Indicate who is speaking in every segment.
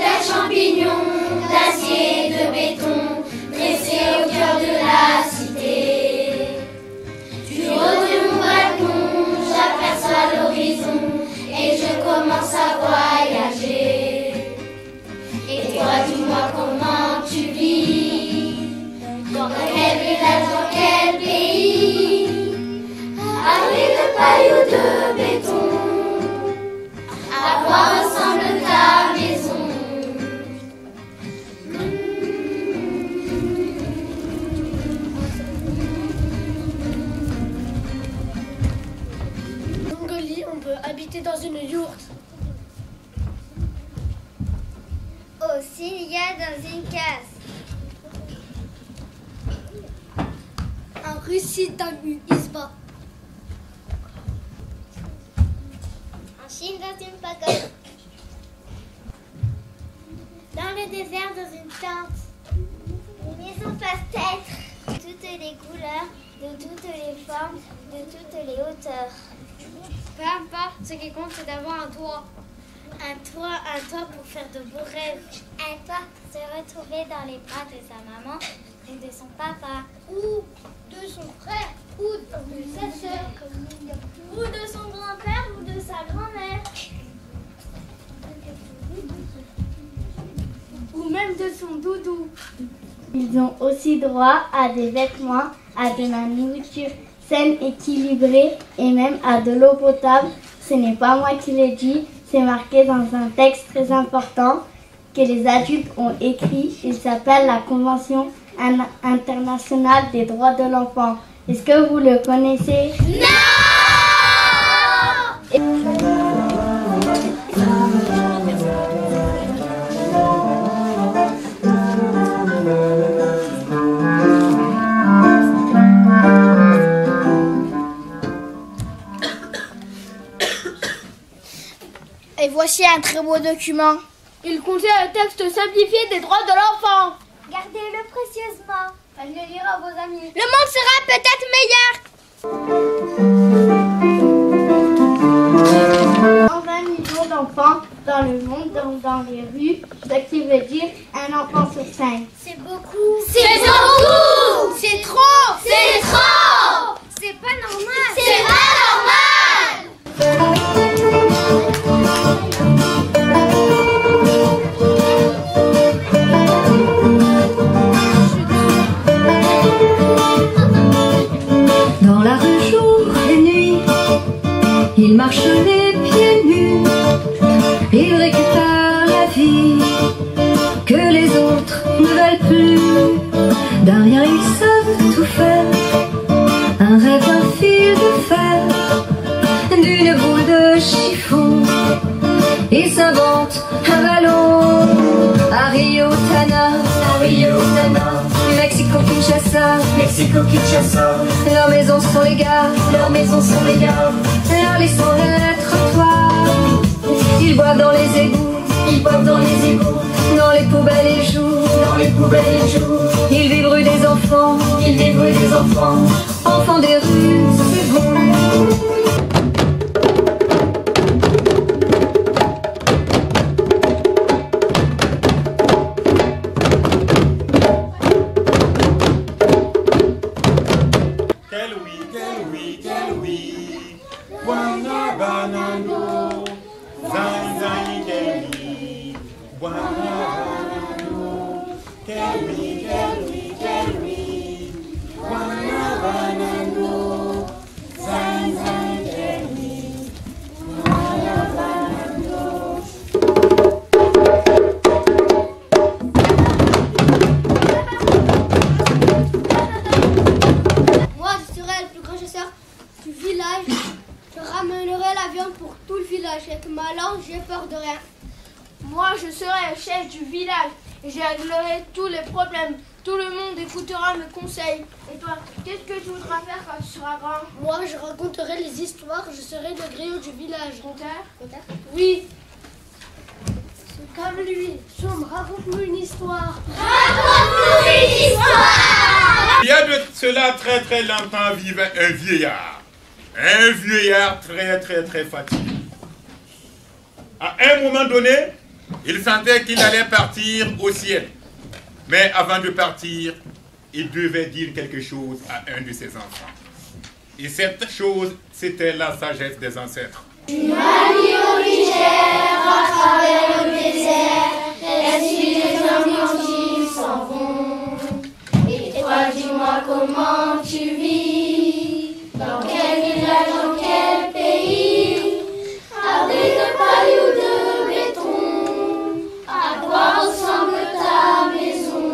Speaker 1: d'un champignon, d'acier, de béton, dressé au cœur de la cité. Du haut de mon balcon, j'aperçois l'horizon et je commence à voyager. Et toi, dis-moi comment tu vis, dans quel village, dans quel pays, avec de paille ou de béton, à quoi ressemble ta maison?
Speaker 2: En Mongolie, on peut habiter dans une yourte.
Speaker 3: Aussi, il y a dans une case.
Speaker 2: En Russie, dans une isba.
Speaker 3: En Chine, dans une pagode. Dans le désert, dans une tente. Les maisons peuvent être de toutes les couleurs, de toutes les formes, de toutes les hauteurs.
Speaker 2: Peu importe, ce qui compte, c'est d'avoir un toit.
Speaker 3: Un toit pour faire de beaux rêves. Un toit pour se retrouver dans les bras de sa maman et de son papa.
Speaker 2: Ou de son frère, ou de sa sœur,
Speaker 3: Ou de son grand-père ou de sa grand-mère.
Speaker 2: ou même de son doudou.
Speaker 4: Ils ont aussi droit à des vêtements, à de la nourriture saine, équilibrée et même à de l'eau potable. Ce n'est pas moi qui l'ai dit, c'est marqué dans un texte très important que les adultes ont écrit. Il s'appelle la Convention internationale des droits de l'enfant. Est-ce que vous le connaissez?
Speaker 3: Non!
Speaker 2: Et voici un très beau document. Il contient un texte simplifié des droits de l'enfant.
Speaker 3: Gardez-le précieusement.
Speaker 2: Faites le lire à vos amis.
Speaker 3: Le monde sera peut-être meilleur.
Speaker 4: 120 millions d'enfants dans le monde, dans les rues, ce qui veut dire un enfant sur 5.
Speaker 3: C'est beaucoup.
Speaker 1: C'est beaucoup!
Speaker 3: C'est trop.
Speaker 1: C'est trop!
Speaker 3: C'est pas normal.
Speaker 1: C'est pas normal!
Speaker 5: Dans la rue jour et nuit, il marche les pieds nus, il récupère la vie que les autres ne veulent plus. D'un rien ils savent tout faire, un rêve, un fil de fer, d'une boule de chiffon, ils s'inventent un ballon. À Rio Tana, Mexico Kinshasa, leurs maisons sont les gares, leurs lits sont les trottoirs. Ils boivent dans les égouts, dans les poubelles ils jouent, ils vivent rue des enfants, enfants des rues, c'est bon.
Speaker 6: Wana banano, zanzai kelwi. Wana banano, kelwi. Wana banano, zanzai kelwi. Wana banano.
Speaker 2: Moi, je serai le plus grand chasseur du village. Je ramènerai la viande pour tout le village. Avec ma langue, j'ai peur de rien. Moi, je serai le chef du village et je réglerai tous les problèmes. Tout le monde écoutera mes conseils. Et toi, qu'est-ce que tu voudras faire quand tu seras grand? Moi, je raconterai les histoires. Je serai le griot du village. Conteur? Oui. C'est comme lui. Somme, raconte-nous une histoire.
Speaker 1: Raconte-nous une histoire!
Speaker 6: Il y a de cela très longtemps vivait un vieillard. Un vieillard très fatigué. À un moment donné, Il sentait qu'il allait partir au ciel. Mais avant de partir, il devait dire quelque chose à un de ses enfants. Et cette chose, c'était la sagesse des ancêtres.
Speaker 1: Une manie originaire à travers le désert, ainsi les amis s'en vont. Et toi, dis-moi comment tu vis, dans quel village, dans quel pays, avec de paille ou de béton, à quoi ressemble ta maison?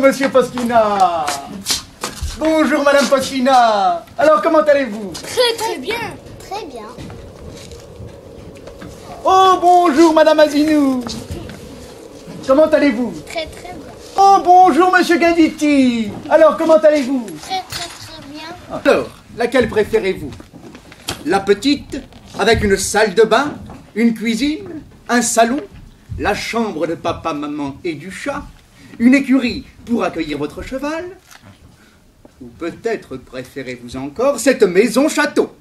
Speaker 7: Monsieur Poschina. Bonjour Madame Poschina. Alors comment allez-vous?
Speaker 2: Très bien.
Speaker 3: Très bien.
Speaker 7: Oh bonjour Madame Azinou. Comment allez-vous?
Speaker 3: Très bien.
Speaker 7: Oh bonjour Monsieur Guinditi. Alors comment allez-vous?
Speaker 3: Très bien.
Speaker 7: Alors, laquelle préférez-vous? La petite, avec une salle de bain, une cuisine, un salon, la chambre de papa, maman et du chat, une écurie pour accueillir votre cheval? Ou peut-être préférez-vous encore cette maison-château?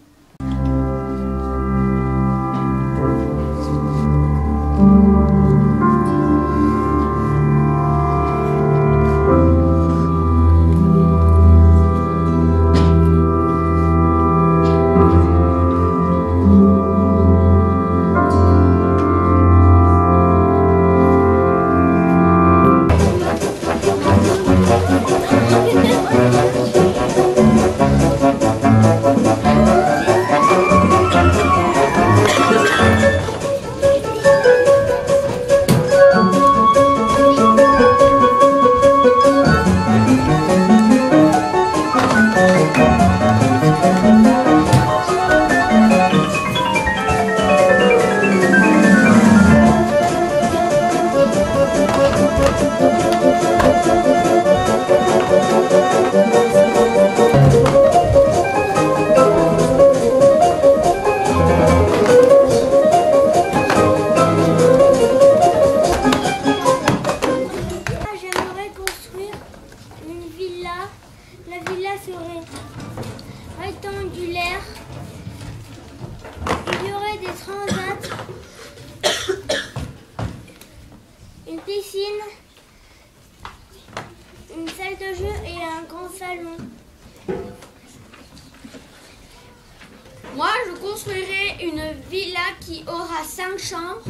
Speaker 2: Moi, je construirai une villa qui aura 5 chambres.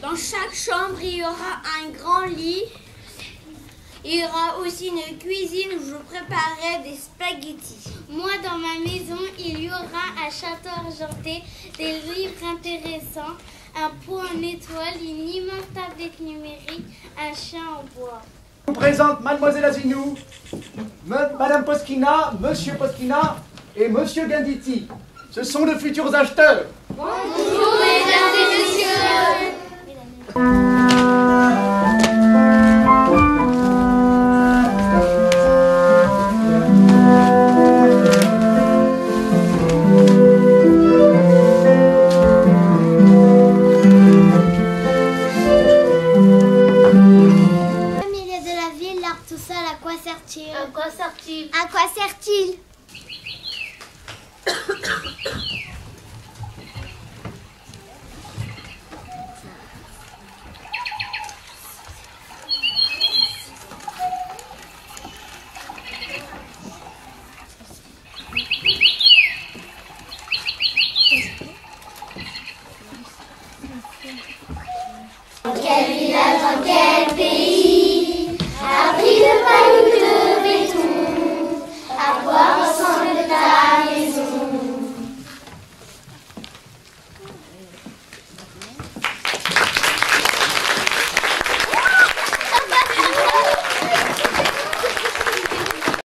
Speaker 2: Dans chaque chambre, il y aura un grand lit. Il y aura aussi une cuisine où je préparerai des spaghettis.
Speaker 3: Moi, dans ma maison, il y aura un château argenté, des livres intéressants, un pot en étoile, une immense tablette numérique, un chien en bois.
Speaker 7: Je vous présente Mademoiselle Azinou, Madame Poschina, Monsieur Poschina et Monsieur Guinditi. Ce sont de futurs acheteurs.
Speaker 1: Bonjour mesdames et messieurs.
Speaker 3: quoi sert-il?
Speaker 2: À quoi sert-il?
Speaker 3: À quoi sert-il?
Speaker 1: Dans quel village, dans quel pays?